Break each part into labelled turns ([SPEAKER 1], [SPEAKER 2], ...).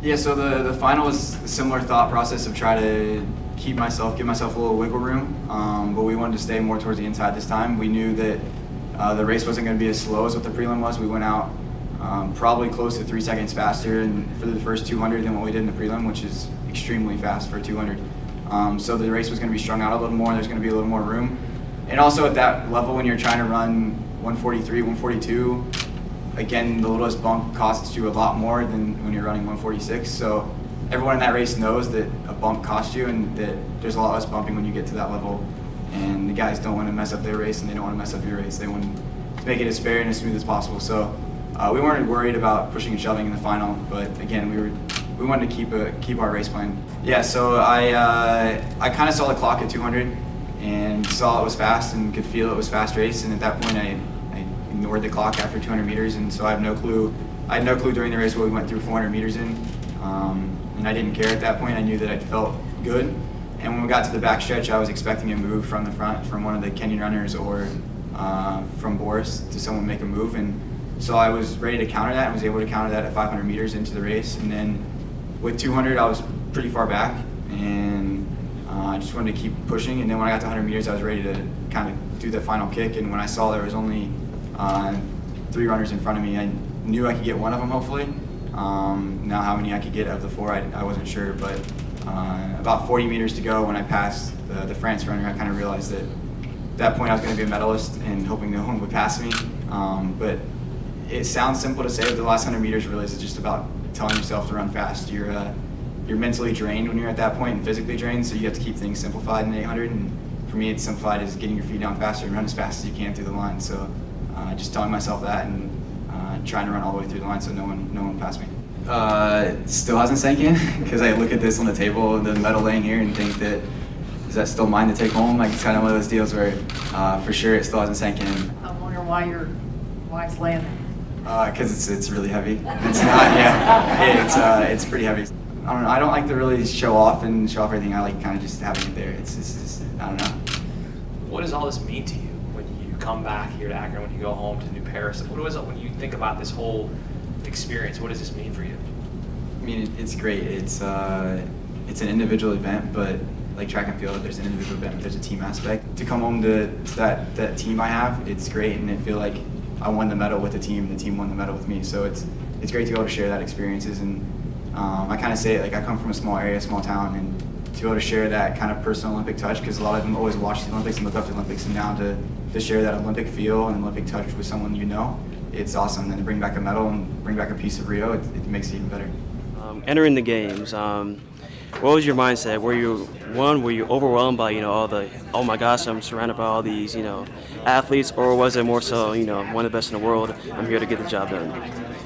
[SPEAKER 1] Yeah, so the final was a similar thought process of try to give myself a little wiggle room, but we wanted to stay more towards the inside this time. We knew that the race wasn't going to be as slow as what the prelim was. We went out probably close to 3 seconds faster for the first 200 than what we did in the prelim, which is extremely fast for 200. So the race was going to be strung out a little more. There's going to be a little more room. And also at that level, when you're trying to run 143, 142, again, the littlest bump costs you a lot more than when you're running 146. So everyone in that race knows that a bump costs you and that there's a lot less bumping when you get to that level. And the guys don't want to mess up their race, and they don't want to mess up your race. They want to make it as fair and as smooth as possible. So we weren't worried about pushing and shoving in the final, but again, we wanted to keep our race plan. Yeah, so I kind of saw the clock at 200 and saw it was fast and could feel it was fast race. And at that point, I ignored the clock after 200 meters, and so I had no clue during the race what we went through 400 meters in, and I didn't care at that point. I knew that I felt good, and when we got to the back stretch, I was expecting a move from the front, from one of the Kenyan runners or from Boris to someone make a move, and so I was ready to counter that and was able to counter that at 500 meters into the race. And then with 200, I was pretty far back, and I just wanted to keep pushing. And then when I got to 100 meters, I was ready to kind of do the final kick, and when I saw there was only 3 runners in front of me, I knew I could get one of them, hopefully. Now how many I could get of the 4, I wasn't sure, but about 40 meters to go when I passed the France runner, I kind of realized that at that point I was going to be a medalist and hoping no one would pass me. But it sounds simple to say, but the last 100 meters really is just about telling yourself to run fast. You're mentally drained when you're at that point and physically drained, so you have to keep things simplified in 800. And for me, it's simplified as getting your feet down faster and run as fast as you can through the line. So just telling myself that and trying to run all the way through the line so no one passed me. Still hasn't sank in because I look at this on the table, the medal laying here, and think that is that still mine to take home? Like, it's kind of one of those deals where for sure it still hasn't sank in.
[SPEAKER 2] I wonder why it's laying there.
[SPEAKER 1] Because it's really heavy. It's not, yeah. It's pretty heavy. I don't know. I don't like to really show off everything. I like kind of just having it there. It's just, I don't know.
[SPEAKER 3] What does all this mean to you when you come back here to Akron, when you go home to New Paris? What is it when you think about this whole experience? What does this mean for you?
[SPEAKER 1] I mean, it's great. It's an individual event, but like track and field, there's an individual event, but there's a team aspect. To come home to that team I have, it's great, and I feel like I won the medal with the team won the medal with me. So it's great to be able to share that experiences. And I kind of say it like I come from a small area, small town, and to be able to share that kind of personal Olympic touch, because a lot of them always watch the Olympics and look up to the Olympics, and now to share that Olympic feel and Olympic touch with someone you know, it's awesome. And then to bring back a medal and bring back a piece of Rio, it makes it even better.
[SPEAKER 4] Entering the games, what was your mindset? Were you overwhelmed by all the, oh my gosh, I'm surrounded by all these athletes, or was it more so one of the best in the world, I'm here to get the job done?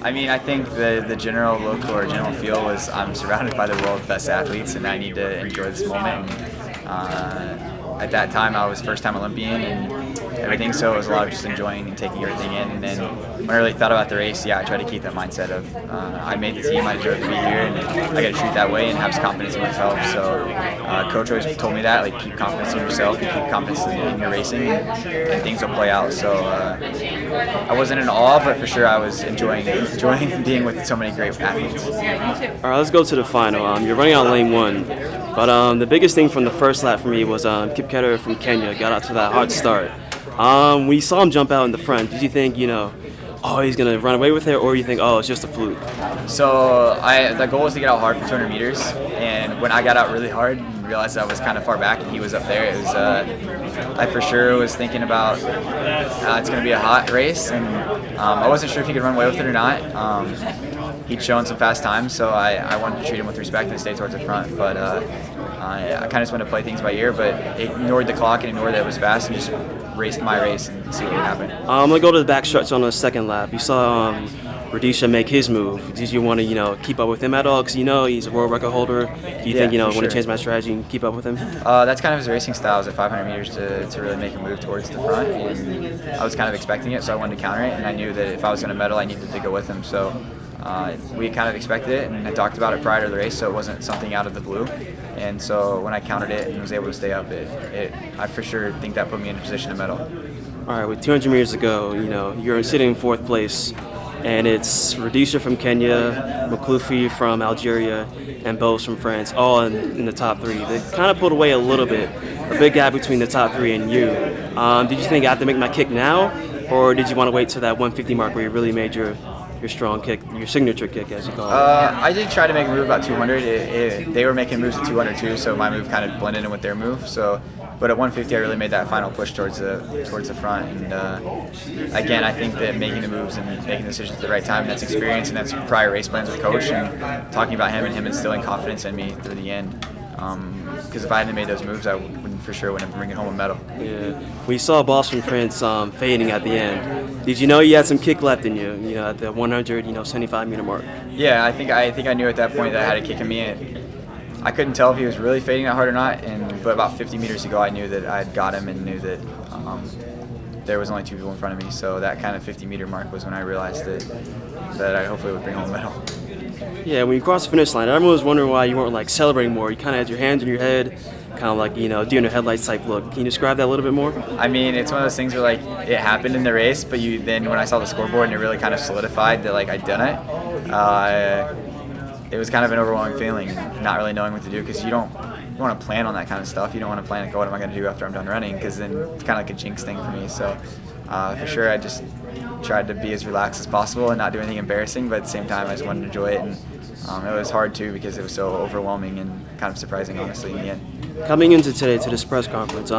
[SPEAKER 5] I mean, I think the general look or general feel was I'm surrounded by the world's best athletes, and I need to enjoy this moment. At that time, I was first-time Olympian and everything, so it was a lot of just enjoying and taking everything in. And then when I really thought about the race, I tried to keep that mindset of I made the team, I deserve to be here, and I got to treat that way and have confidence in myself. So coach always told me that, like, keep confidence in yourself, and keep confidence in your racing, and things will play out. So I wasn't in awe, but for sure I was enjoying being with so many great athletes.
[SPEAKER 4] All right, let's go to the final. You're running out lane 1, but the biggest thing from the first lap for me was Kipketer from Kenya got out to that hard start. When you saw him jump out in the front, did you think, oh, he's going to run away with it, or you think, oh, it's just a fluke?
[SPEAKER 5] So the goal was to get out hard for 200 meters, and when I got out really hard and realized I was kind of far back and he was up there, it was I for sure was thinking about it's going to be a hot race, and I wasn't sure if he could run away with it or not. He'd shown some fast times, so I wanted to treat him with respect and stay towards the front, but I kind of just wanted to play things by ear, but ignored the clock and ignored that it was fast and just raced my race and see what would happen.
[SPEAKER 4] I'm going to go to the back stretch on the second lap. You saw Radisha make his move. Did you want to, keep up with him at all? Because he's a world record holder. Do you think, when he changed my strategy, and keep up with him?
[SPEAKER 5] That's kind of his racing style, is at 500 meters to really make a move towards the front. And I was kind of expecting it, so I wanted to counter it, and I knew that if I was going to medal, I needed to go with him. So we kind of expected it and had talked about it prior to the race, so it wasn't something out of the blue. And so when I countered it and was able to stay up, I for sure think that put me in a position to medal.
[SPEAKER 4] All right, with 200 meters to go, you're sitting in fourth place. and it's Rhodesia from Kenya, Maklufi from Algeria, and Bose from France, all in the top 3. They kind of pulled away a little bit, a big gap between the top 3 and you. Did you think I have to make my kick now, or did you want to wait till that 150 mark where you really made your strong kick, your signature kick, as you call it?
[SPEAKER 5] I did try to make a move about 200. They were making moves at 200 too, so my move kind of blended in with their move. But at 150, I really made that final push towards the front. And again, I think that making the moves and making decisions at the right time, that's experience and that's prior race plans with coach and talking about him and him instilling confidence in me through the end. Because if I hadn't made those moves, I for sure wouldn't bring it home a medal.
[SPEAKER 4] Yeah, we saw Boss from France fading at the end. Did you know you had some kick left in you? You know, at the 100, 75-meter mark.
[SPEAKER 5] Yeah, I think I knew at that point that I had a kick in me. And I couldn't tell if he was really fading that hard or not. But about 50 meters ago, I knew that I had got him and knew that there was only 2 people in front of me. So that kind of 50-meter mark was when I realized that I hopefully would bring home a medal.
[SPEAKER 4] Yeah, when you crossed the finish line, everyone was wondering why you weren't like celebrating more. You kind of had your hands in your head, kind of like, deer in the headlights type look. Can you describe that a little bit more?
[SPEAKER 5] I mean, it's one of those things where like it happened in the race, but then when I saw the scoreboard and it really kind of solidified that like I'd done it, it was kind of an overwhelming feeling, not really knowing what to do because you don't want to plan on that kind of stuff. You don't want to plan like, what am I going to do after I'm done running? Because then it's kind of like a jinx thing for me. So for sure, I just tried to be as relaxed as possible and not do anything embarrassing, but at the same time, I just wanted to enjoy it. And it was hard too because it was so overwhelming and kind of surprising, honestly, in the end.
[SPEAKER 4] Coming into today to this press conference,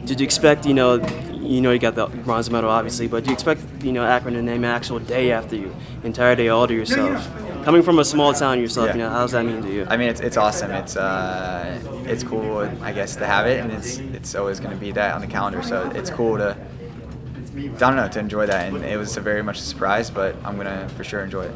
[SPEAKER 4] did you expect, you got the bronze medal obviously, but do you expect, Akron to name an actual day after you, entire day all to yourself? Coming from a small town yourself,
[SPEAKER 5] Yeah.
[SPEAKER 4] how does that mean to you?
[SPEAKER 5] I mean, it's awesome. It's cool, I guess, to have it, and it's always going to be that on the calendar. So it's cool to enjoy that. And it was very much a surprise, but I'm going to for sure enjoy it.